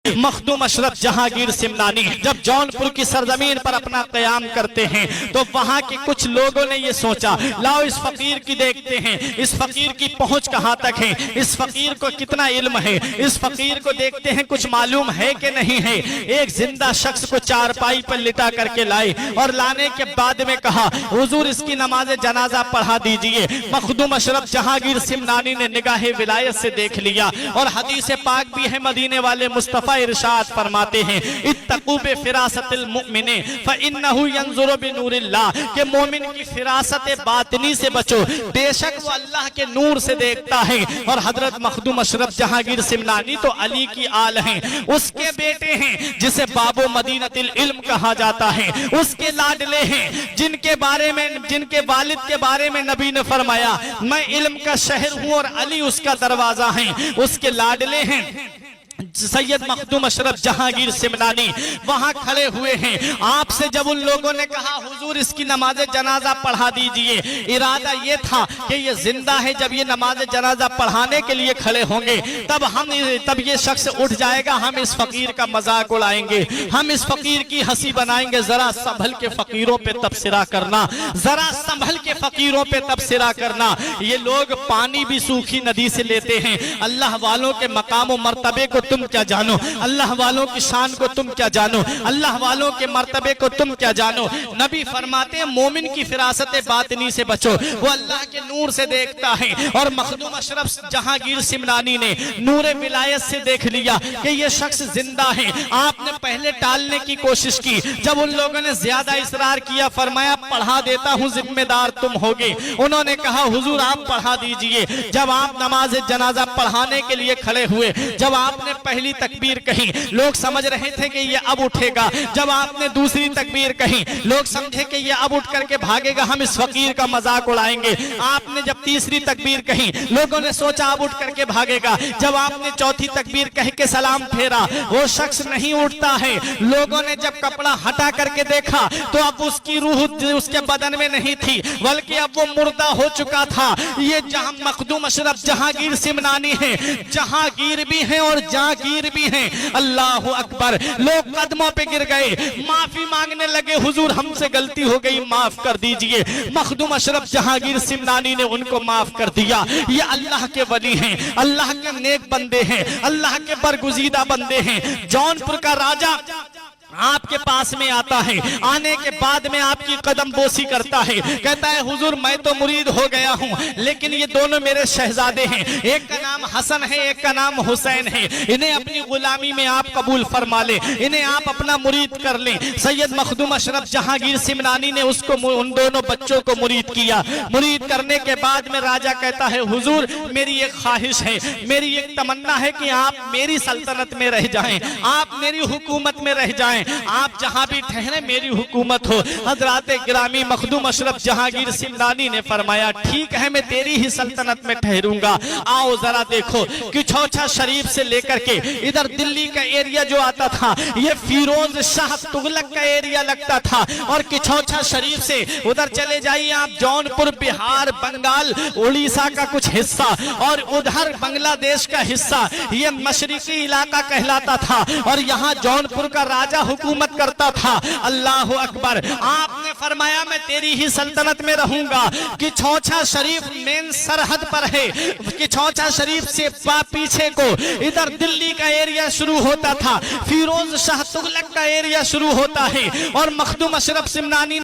मखदूम अशरफ जहांगीर सिमनानी जब जौनपुर की सरजमीन पर अपना क़याम करते हैं तो वहां के कुछ लोगों ने ये सोचा, लाओ इस फकीर की देखते हैं, इस फकीर की पहुंच कहां तक है, इस फकीर को कितना इल्म है, इस फकीर को देखते हैं कुछ मालूम है कि नहीं है। एक जिंदा शख्स को चारपाई पर लिटा करके लाए और लाने के बाद में कहा, हुजूर इसकी नमाज जनाजा पढ़ा दीजिए। मखदूम अशरफ जहांगीर सिमनानी ने निगाह विलायत से देख लिया और हदीस पाक भी है, मदीने वाले मुस्तफा इरशाद फरमाते हैं, इत्तकू बिफिरासतिल मुमिने फइन्नहु यंजुरु बिनूरिल्लाह, कि मोमिन की फिरासत बातिनी से बचो, बेशक वो अल्लाह के नूर से देखता है। और हजरत मखदूम अशरफ जहांगीर सिमनानी तो अली की आल हैं, उसके बेटे हैं जिसे बाबो मदीनतिल इल्म कहा जाता है, उसके लाडले हैं जिनके बारे में, जिनके वालिद के बारे में नबी ने फरमाया, मैं इल्म का शहर हूं और अली उसका दरवाजा है। उसके लाडले हैं सैयद मखदूम अशरफ जहांगीर सिमनानी वहां खड़े हुए हैं। आपसे जब उन लोगों ने कहा, हुजूर इसकी नमाज जनाजा पढ़ा दीजिए, इरादा ये था कि ये जिंदा है, जब ये नमाज जनाजा पढ़ाने के लिए खड़े होंगे तब ये शख्स उठ जाएगा, हम इस फकीर का मजाक उड़ाएंगे, हम इस फकीर की हंसी बनाएंगे। जरा संभल के फकीरों पे तबसरा करना, जरा संभल के फकीरों पे तबसरा करना। ये लोग पानी भी सूखी नदी से लेते हैं। अल्लाह वालों के मकाम और मर्तबे को तुम क्या जानो, अल्लाह वालों की शान को तुम क्या जानो, अल्लाह वालों के मर्तबे को तुम क्या जानो। नबी फरमाते हैं, मोमिन की फिरासत बातिनी से बचो, वो अल्लाह के नूर से देखता है। और मखदूम अशरफ जहांगीर सिमनानी ने नूरे विलायत से देख लिया कि ये शख्स जिंदा है। आपने पहले टालने की कोशिश की, जब उन लोगों ने ज्यादा इसरार किया, फरमाया पढ़ा देता हूं, जिम्मेदार तुम होगे। उन्होंने कहा, हुजूर आप पढ़ा दीजिए। जब आप नमाज जनाजा पढ़ाने के लिए खड़े हुए, जब आपने पहली तकबीर कही, लोग समझ रहे थे कि ये अब उठेगा। जब आपने दूसरी तकबीर कही, लोग समझे कि ये अब उठ करके भागेगा, हम इस फकीर का मजाक उड़ाएंगे। आपने जब तीसरी तकबीर कही, लोगों ने सोचा अब उठ करके भागेगा। जब आपने चौथी तकबीर कह के सलाम फेरा, वो शख्स नहीं उठता है। लोगों ने जब कपड़ा हटा करके देखा तो अब उसकी रूह उसके बदन में नहीं थी, बल्कि अब वो मुर्दा हो चुका था। ये जहां मखदूम अशरफ जहांगीर सिमनानी है, जहांगीर भी है और जहांगीर भी हैं। अल्लाह अकबर। लोग कदमों पे गिर गए, माफी मांगने लगे, हुजूर हमसे गलती हो गई, माफ कर दीजिए। मखदूम अशरफ जहांगीर सिमनानी ने उनको माफ कर दिया। ये अल्लाह के वली हैं, अल्लाह के नेक बंदे हैं, अल्लाह के बरगुजीदा बंदे हैं। जौनपुर का राजा आपके पास में आता है, आने के बाद में आपकी कदम बोसी करता है, कहता है, हुजूर मैं तो मुरीद हो गया हूं, लेकिन ये दोनों मेरे शहजादे हैं, एक का नाम हसन है, एक का नाम हुसैन है, इन्हें अपनी गुलामी में आप कबूल फरमा ले, इन्हें आप अपना मुरीद कर लें। सैयद मखदूम अशरफ जहांगीर सिमनानी ने उसको, उन दोनों बच्चों को मुरीद किया। मुरीद करने के बाद में राजा कहता है, हुजूर मेरी एक ख्वाहिश है, मेरी एक तमन्ना है कि आप मेरी सल्तनत में रह जाएं, आप मेरी हुकूमत में रह जाएं, आप जहां भी ठहरे मेरी हुकूमत हो। हजरत गिरामी मखदूम अशरफ जहांगीर सिमनानी ने फरमाया, ठीक है मैं तेरी ही सल्तनत में ठहरूंगा। आओ जरा देखो, किछौछा शरीफ से लेकर के इधर दिल्ली का एरिया जो आता था, ये फिरोज शाह तुगलक का एरिया लगता था। और किछौछा शरीफ से उधर चले जाइए आप, जौनपुर बिहार, बंगाल, उड़ीसा का कुछ हिस्सा और उधर बांग्लादेश का हिस्सा, ये मशरिकी इलाका कहलाता था। और यहाँ जौनपुर का राजा हुकूमत करता था। अल्लाह अकबर। आपने फरमाया मैं तेरी ही सल्तनत में रहूंगा। किछौछा शरीफ मेन सरहद पर है, किछौछा शरीफ से पीछे को इधर दिल्ली का एरिया शुरू होता था, फिरोज शाह तुगलक का एरिया शुरू होता है। और मखदूम अशरफ सिमनानी